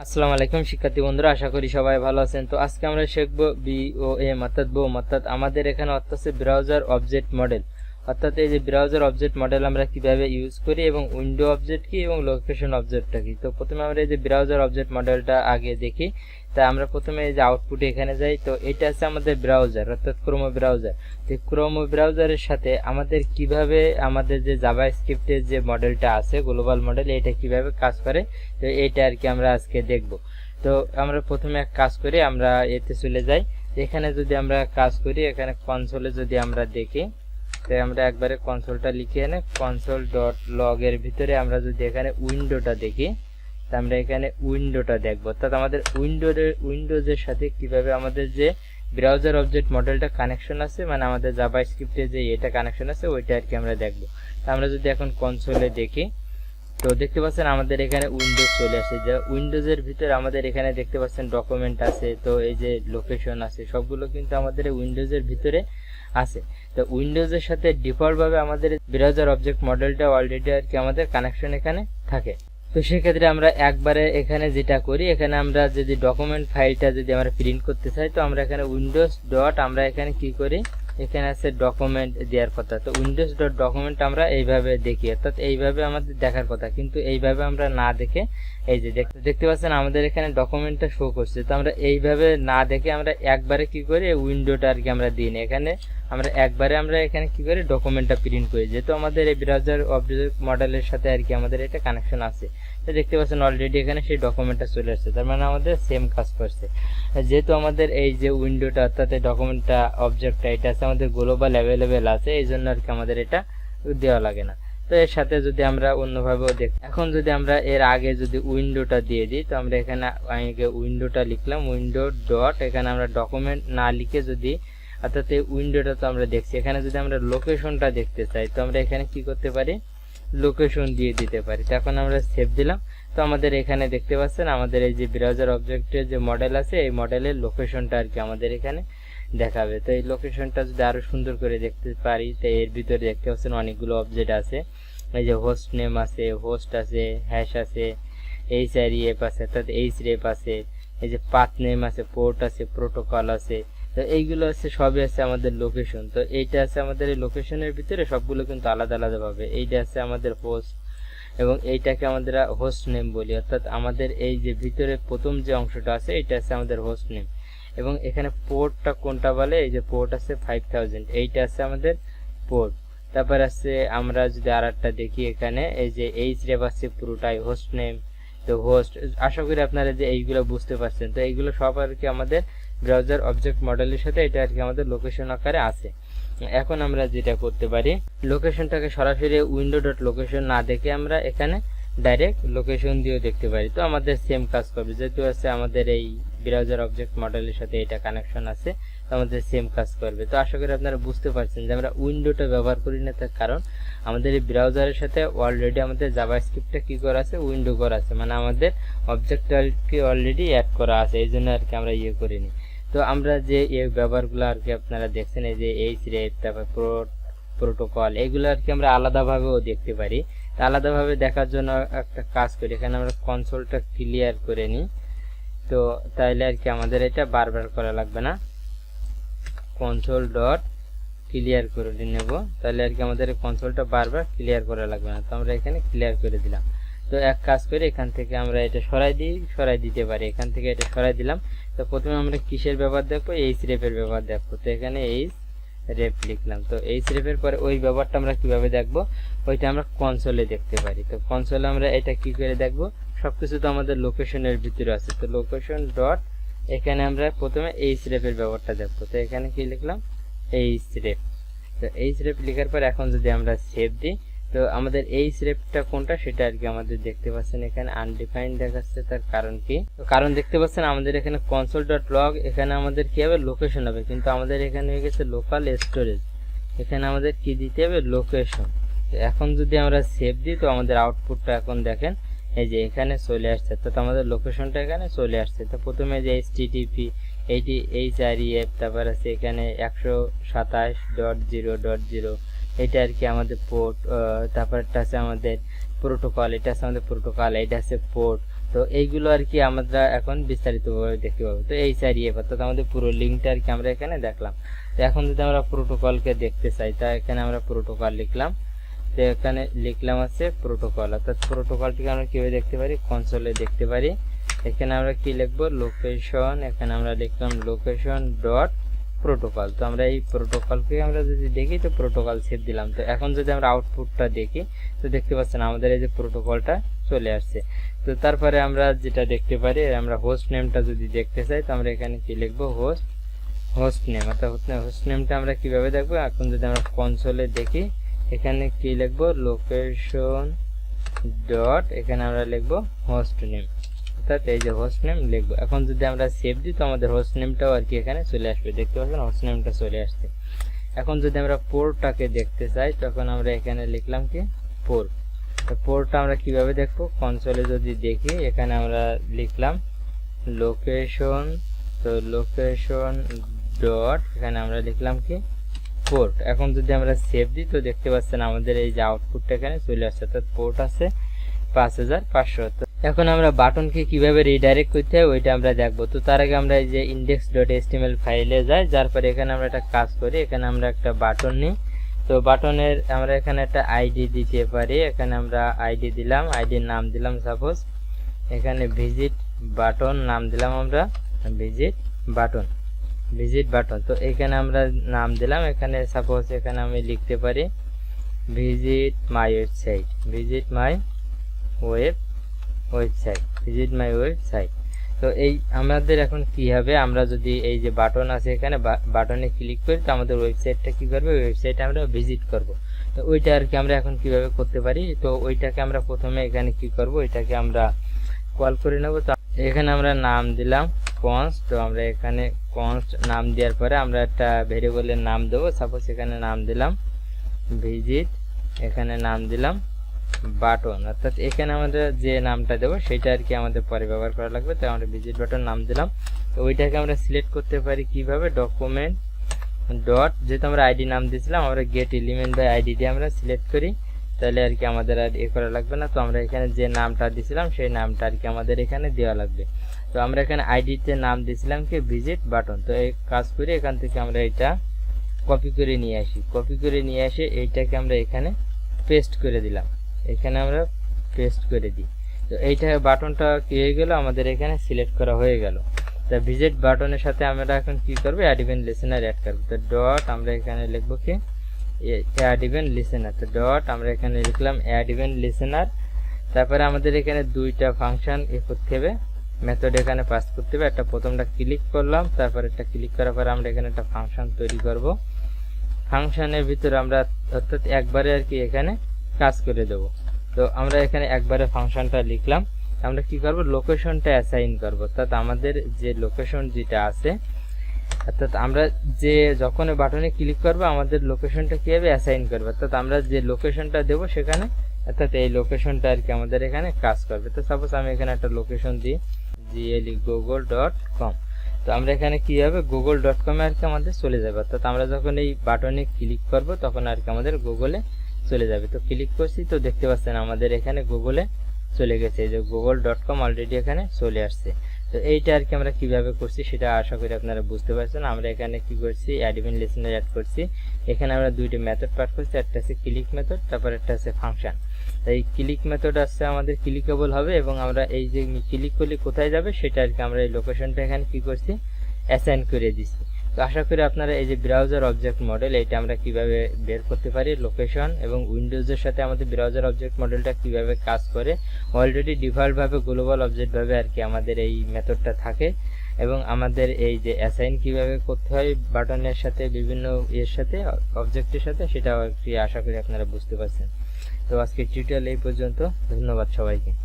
আসসালামু আলাইকুম শিক্ষার্থী বন্ধুরা, আশা করি সবাই ভালো আছেন। তো আজকে আমরা শিখব বিওএম অর্থাৎ বোম অর্থাৎ আমাদের এখানে অর্থাৎ ব্রাউজার অবজেক্ট মডেল অর্থাৎ এই যে ব্রাউজার অবজেক্ট মডেল আমরা কিভাবে ইউজ করি এবং উইন্ডো অবজেক্ট কি এবং লোকেশন অবজেক্টটা কি। তো প্রথমে আমরা এই যে ব্রাউজার অবজেক্ট মডেলটা আগে দেখি। তা আমরা প্রথমে এই যে আউটপুটে এখানে যাই। তো এটা আছে আমাদের ব্রাউজার অর্থাৎ ক্রোম ব্রাউজার। তো ক্রোম ব্রাউজারের সাথে আমাদের কিভাবে আমাদের যে জাভাস্ক্রিপ্টের যে মডেলটা আছে গ্লোবাল মডেল, এটা কিভাবে কাজ করে, তো এটা আর কি আমরা আজকে দেখব। তো আমরা প্রথমে এক কাজ করি, আমরা এতে চলে যাই। এখানে যদি আমরা কাজ করি, এখানে কনসোলে যদি আমরা দেখি, তাই আমরা একবারে কনসোলটা লিখে এনে console.log এর ভিতরে আমরা যদি এখানে উইন্ডোটা দেখি, তা আমরা এখানে উইন্ডোটা দেখব। অর্থাৎ আমাদের উইন্ডোজের সাথে কিভাবে আমাদের যে ব্রাউজার অবজেক্ট মডেলটা কানেকশন আছে, মানে আমাদের জাভাস্ক্রিপ্টে যে এটা কানেকশন আছে ওইটা আর কি আমরা দেখব। তা আমরা যদি এখন কনসোলে দেখি, তো দেখতে পাচ্ছেন আমাদের এখানে উইন্ডোজ চলে আসে। যে উইন্ডোজের ভিতরে আমাদের এখানে দেখতে পাচ্ছেন ডকুমেন্ট আছে, তো এই যে লোকেশন আছে, সবগুলো কিন্তু আমাদের উইন্ডোজের ভিতরে আছে। তো উইন্ডোজের সাথে ডিফল্ট ভাবে আমাদের ব্রাউজার অবজেক্ট মডেলটা অলরেডি আর কি আমাদের কানেকশন এখানে থাকে। তো সেক্ষেত্রে আমরা একবারে এখানে যেটা করি, এখানে আমরা যদি ডকুমেন্ট ফাইলটা যদি আমরা প্রিন্ট করতে চাই, তো আমরা এখানে উইন্ডোজ ডট আমরা এখানে কি করি, এখানে আছে ডকুমেন্ট দেওয়ার কথা। তো উইন্ডোজ ডট ডকুমেন্ট আমরা এইভাবে দেখি, অর্থাৎ এইভাবে আমাদের দেখার কথা, কিন্তু এইভাবে আমরা না দেখে এই যে দেখতে পাচ্ছেন আমাদের এখানে ডকুমেন্টটা শো করছে। তো আমরা এইভাবে না দেখে আমরা একবারে কি করি, উইন্ডোটা আর কি আমরা দিই না, এখানে আমরা একবারে আমরা এখানে কি করি ডকুমেন্টটা প্রিন্ট করি, যেহেতু আমাদের এই ব্রাউজার অবজেক্ট মডেলের সাথে আর কি আমাদের এটা কানেকশন আছে। তো দেখতে পাচ্ছেন অলরেডি এখানে সেই ডকুমেন্টটা চলে আসছে, তার মানে আমাদের সেম কাজ করছে। যেহেতু আমাদের এই যে উইন্ডোটা অর্থাৎ এই ডকুমেন্টটা অবজেক্টটা এটা আছে আমাদের গ্লোবাল অ্যাভেলেবেল আছে, এই জন্য আর কি আমাদের এটা দেওয়া লাগে না। তো এর সাথে যদি আমরা অন্যভাবেও দেখি, এখন যদি আমরা এর আগে যদি উইন্ডোটা দিয়ে দিই, তো আমরা এখানে আগে উইন্ডোটা লিখলাম, উইন্ডো ডট এখানে আমরা ডকুমেন্ট না লিখে যদি, অর্থাৎ এই উইন্ডোটা তো আমরা দেখছি, এখানে যদি আমরা লোকেশনটা দেখতে চাই, তো আমরা এখানে কি করতে পারি, লোকেশন দিয়ে দিতে পারি। তো এখন আমরা সেভ দিলাম। তো আমাদের এখানে দেখতে পাচ্ছেন আমাদের এই যে ব্রাউজার অবজেক্টের যে মডেল আছে, এই মডেলের লোকেশনটা আর কি আমাদের এখানে দেখাবে। তো এই লোকেশনটা যদি আরো সুন্দর করে দেখতে পারি, তো এর ভিতরে দেখতে পাচ্ছেন অনেকগুলো অবজেক্ট আছে। এই যে হোস্ট নেম আছে, হোস্ট আছে, হ্যাশ আছে, এইচআরইএফ আছে অর্থাৎ এইচরেপ আছে, এই যে পাথ নেম আছে, পোর্ট আছে, প্রোটোকল আছে। তো এইগুলো আছে সবই আছে আমাদের লোকেশন। তো এইটা আছে আমাদের এই লোকেশনের ভিতরে সবগুলো কিন্তু আলাদা আলাদা ভাবে। এইটা আছে আমাদের হোস্ট এবং এইটাকে আমরা হোস্ট নেম বলি, অর্থাৎ আমাদের এই যে ভিতরে প্রথম যে অংশটা আছে এটা আছে আমাদের হোস্ট নেম। এবং এখানে পোর্টটা কোনটা বলে, এই যে পোর্ট আছে 5000, এইটা আছে আমাদের পোর্ট। তারপর আছে আমরা যদি আরেকটা দেখি, এখানে এই যে এইচরেপ আছে পুরোটাই হোস্ট নেম। তো হোস্ট, আশা করি আপনারা যে এইগুলো বুঝতে পারছেন। তো এইগুলো সব আর কি আমাদের ব্রাউজার অবজেক্ট মডেলের সাথে এটা আর কি আমাদের লোকেশন আকারে আছে। এখন আমরা যেটা করতে পারি, লোকেশনটাকে সরাসরি উইন্ডো ডট লোকেশন না দেখে আমরা এখানে ডাইরেক্ট লোকেশন দিয়েও দেখতে পারি। তো আমাদের সেম কাজ করবে, যেহেতু আছে আমাদের এই ব্রাউজার অবজেক্ট মডেলের সাথে এটা কানেকশন আছে, তো আমাদের সেম কাজ করবে। তো আশা করি আপনারা বুঝতে পারছেন যে আমরা উইন্ডোটা ব্যবহার করি না, তার কারণ আমাদের এই ব্রাউজারের সাথে অলরেডি আমাদের জাভাস্ক্রিপ্টটা কি করা আছে, উইন্ডো করা আছে, মানে আমাদের অবজেক্টটাকে অলরেডি অ্যাড করা আছে, এই জন্য আর কি আমরা ইয়ে করিনি। তো আমরা যে এই ব্যবহারগুলো আর কি আপনারা দেখছেন, এই যে এইচরেপ, তারপর প্রোটোকল, এগুলো আর কি আমরা আলাদাভাবেও দেখতে পারি। তা আলাদাভাবে দেখার জন্য একটা কাজ করি, এখানে আমরা কনসোলটা ক্লিয়ার করে নিই। তো তাইলে আর কি আমাদের এটা বারবার করা লাগবে না, কনসোল ডট ক্লিয়ার করে নেব, তাহলে আর কি আমাদের কনসোলটা বারবার ক্লিয়ার করা লাগবে না। তো আমরা এখানে ক্লিয়ার করে দিলাম। তো এক কাজ করে এখান থেকে আমরা এটা সরাই দিতে পারি, এখান থেকে এটা সরাই দিলাম। তো প্রথমে আমরা কিসের ব্যবহার দেখবো, এইচরেপের ব্যবহার দেখবো। তো এখানে এইচরেপ লিখলাম। তো এইচরেপের পরে ওই ব্যবহারটা আমরা কিভাবে দেখবো, ওইটা আমরা কনসোলে দেখতে পারি। তো কনসোলে আমরা এটা কি করে দেখবো, সবকিছু তো আমাদের লোকেশনের ভিতরে আছে। তো লোকেশন ডট এখানে আমরা প্রথমে এইচরেপের ব্যবহারটা দেখবো। তো এখানে কি লিখলাম, এইচরেপ। তো এইচরেপ লেখার পর এখন যদি আমরা সেভ দিই, তো আমাদের এইচরেপটা কোনটা সেটা আর কি আমাদের দেখতে পাচ্ছেন এখানে আনডিফাইন্ড দেখাচ্ছে। তার কারণ কি, কারণ দেখতে পাচ্ছেন আমাদের এখানে console.log, এখানে আমাদের কি হবে, লোকেশন হবে, কিন্তু আমাদের এখানে হয়ে গেছে লোকাল স্টোরেজ, এখানে আমাদের কি দিতে হবে, লোকেশন। এখন যদি আমরা সেভ দিই, তো আমাদের আউটপুটটা এখন দেখেন এই যে এখানে চলে আসছে, তো আমাদের লোকেশনটা এখানে চলে আসছে। তো প্রথমে যে http এইটি এইচআরইএফ, তারপর আছে এখানে 127.0.0, এটা আর কি আমাদের পোর্ট। তারপর এটা আছে আমাদের প্রোটোকল, এটা আছে আমাদের প্রোটোকল, এটা আছে পোর্ট। তো এইগুলো আর কি আমরা এখন বিস্তারিতভাবে দেখতে পাবো। তো এই চারিয়ে অর্থাৎ আমাদের পুরো লিঙ্কটা আর কি আমরা এখানে দেখলাম। তো এখন যদি আমরা প্রোটোকলকে দেখতে চাই, তা এখানে আমরা প্রোটোকল লিখলাম। তো এখানে লিখলাম আছে প্রোটোকল, অর্থাৎ প্রোটোকলটিকে আমরা কিভাবে দেখতে পারি, কনসোলে দেখতে পারি। এখানে আমরা কি লিখবো, লোকেশন, এখানে আমরা লিখলাম লোকেশন ডট প্রোটোকল। তো আমরা এই প্রোটোকলকে আমরা যদি দেখি, তো প্রোটোকল সেভ দিলাম। তো এখন যদি আমরা আউটপুটটা দেখি, তো দেখতে পাচ্ছেন আমাদের এই যে প্রোটোকলটা চলে আসছে। তো তারপরে আমরা যেটা দেখতে পারি, আমরা হোস্ট নেমটা যদি দেখতে চাই, তো আমরা এখানে কি লিখবো, হোস্ট নেম। অর্থাৎ হোস্ট নেমটা আমরা কিভাবে দেখবো, এখন যদি আমরা কনসোলে দেখি, এখানে কি লিখবো, লোকেশন ডট, এখানে আমরা লিখবো হোস্ট নেম, অর্থাৎ এই যে হোস্ট নেম লিখবো। এখন যদি আমরা সেভ দিই, তো আমাদের হোস্ট নেমটাও আর কি এখানে চলে আসবে, দেখতে পাচ্ছেন হোস্ট নেমটা চলে আসছে। এখন যদি আমরা পোর্টটাকে দেখতে চাই, তখন আমরা এখানে লিখলাম কি পোর্ট। তো পোর্টটা আমরা কিভাবে দেখবো, কনসোলে যদি দেখি, এখানে আমরা লিখলাম লোকেশন, তো লোকেশন ডট, এখানে আমরা লিখলাম কি পোর্ট। এখন যদি আমরা সেভ দিই, তো দেখতে পাচ্ছেন আমাদের এই যে আউটপুটটা এখানে চলে আসছে, অর্থাৎ পোর্ট আছে 5500। এখন আমরা বাটনকে কিভাবে রিডাইরেক্ট করতে হয় ওইটা আমরা দেখবো। তো তার আগে আমরা এই যে index.html ফাইলে যাই, যার পরে এখানে আমরা একটা কাজ করি, এখানে আমরা একটা বাটন নিই। তো বাটনের আমরা এখানে একটা আইডি দিতে পারি, এখানে আমরা আইডি দিলাম, আইডির নাম দিলাম সাপোজ এখানে ভিজিট বাটন, নাম দিলাম আমরা ভিজিট বাটন। তো এখানে আমরা নাম দিলাম, এখানে সাপোজ এখানে আমি লিখতে পারি ভিজিট মাই ওয়েবসাইট। তো এই আমাদের এখন কি হবে, আমরা যদি এই যে বাটন আছে এখানে বাটনে ক্লিক করি, তো আমাদের ওয়েবসাইটটা কি করবে, ওয়েবসাইটে আমরা ভিজিট করব। তো ওইটা আর কি আমরা এখন কিভাবে করতে পারি, তো ওইটাকে আমরা প্রথমে এখানে কি করব, ওইটাকে আমরা কল করে নেব। তো এখানে আমরা নাম দিলাম কনস্ট। তো আমরা এখানে কনস্ট নাম দেওয়ার পরে আমরা একটা ভেরিয়েবলের নাম দেবো, সাপোজ এখানে নাম দিলাম ভিজিট, এখানে নাম দিলাম বাটন, অর্থাৎ এখানে আমাদের যে নামটা দেবো সেটা আর কি আমাদের পরে ব্যবহার করা লাগবে। তো আমরা ভিজিট বাটন নাম দিলাম। তো ওইটাকে আমরা সিলেক্ট করতে পারি কিভাবে, ডকুমেন্ট ডট, যেহেতু আমরা আইডি নাম দিয়েছিলাম, আমরা গেট এলিমেন্ট বাই আইডি দিয়ে আমরা সিলেক্ট করি, তাহলে আর কি আমাদের আর এ করা লাগবে না। তো আমরা এখানে যে নামটা দিয়েছিলাম সেই নামটা আর কি আমাদের এখানে দেওয়া লাগবে। তো আমরা এখানে আইডিতে নাম দিয়েছিলাম কি ভিজিট বাটন। তো এই কাজ করে এখান থেকে আমরা এটা কপি করে নিয়ে আসি, এইটাকে আমরা এখানে পেস্ট করে দিলাম, এখানে আমরা পেস্ট করে দিই। তো এইটা বাটনটা কি হয়ে গেল, আমাদের এখানে সিলেক্ট করা হয়ে গেল। তো ভিজিট বাটনের সাথে আমরা এখন কি করব, অ্যাড ইভেন্ট লিসেনার অ্যাড করব। তো ডট আমরা এখানে লিখবো কি অ্যাড ইভেন্ট লিসেনার। তো ডট আমরা এখানে লিখলাম অ্যাড ইভেন্ট লিসেনার। তারপরে আমাদের এখানে দুইটা ফাংশন করতে হবে, মেথড এখানে পাস করতে হবে। একটা প্রথমটা ক্লিক করলাম, তারপর একটা ক্লিক করার পরে আমরা এখানে একটা ফাংশন তৈরি করব। ফাংশনের ভিতরে আমরা অর্থাৎ একবারে আর কি এখানে কাজ করে দেব। তো আমরা এখানে একবারে ফাংশনটা লিখলাম, আমরা কি করব, লোকেশনটা অ্যাসাইন করব। অর্থাৎ আমাদের যে লোকেশন যেটা আছে, অর্থাৎ আমরা যে যখন বাটনে ক্লিক করব আমাদের লোকেশনটা কিভাবে অ্যাসাইন করবে, অর্থাৎ আমরা যে লোকেশনটা দেব সেখানে, অর্থাৎ এই লোকেশনটা আর কি আমাদের এখানে কাজ করবে। তো সাপোজ আমি এখানে একটা লোকেশন দিই google.com। তো আমরা এখানে কি হবে, google.com আর কি আমাদের চলে যাবে। অর্থাৎ আমরা যখন এই বাটনে ক্লিক করব তখন আর কি আমাদের গুগলে চলে যাবে। তো ক্লিক করছি, তো দেখতে পাচ্ছেন আমাদের এখানে গুগলে চলে গেছে, যে google.com অলরেডি এখানে চলে আসছে। তো এইটা আর কি আমরা কিভাবে করছি সেটা আশা করি আপনারা বুঝতে পারছেন। আমরা এখানে কি করছি, অ্যাড ইভেন্ট লিসেনার অ্যাড করছি। এখানে আমরা দুইটা মেথড পাস করছি, একটা আছে ক্লিক মেথড, তারপর একটা আছে ফাংশন। এই ক্লিক মেথড আছে আমাদের ক্লিকেবল হবে, এবং আমরা এই যে ক্লিক করলে কোথায় যাবে সেটা আর কি আমরা এই লোকেশনটা এখানে কি করছি, অ্যাসাইন করে দিচ্ছি। তো আশা করি আপনারা এই যে ব্রাউজার অবজেক্ট মডেল, এইটা আমরা কিভাবে বের করতে পারি, লোকেশন এবং উইন্ডোজের সাথে আমাদের ব্রাউজার অবজেক্ট মডেলটা কিভাবে কাজ করে, অলরেডি ডিফল্টভাবে গ্লোবাল অবজেক্টভাবে আর কি আমাদের এই মেথডটা থাকে, এবং আমাদের এই যে অ্যাসাইন কিভাবে করতে হয় বাটনের সাথে, বিভিন্ন এর সাথে, অবজেক্টের সাথে, সেটাও আর কি আশা করি আপনারা বুঝতে পারছেন। তো আজকে টিউটোরিয়াল এই পর্যন্ত, ধন্যবাদ সবাইকে।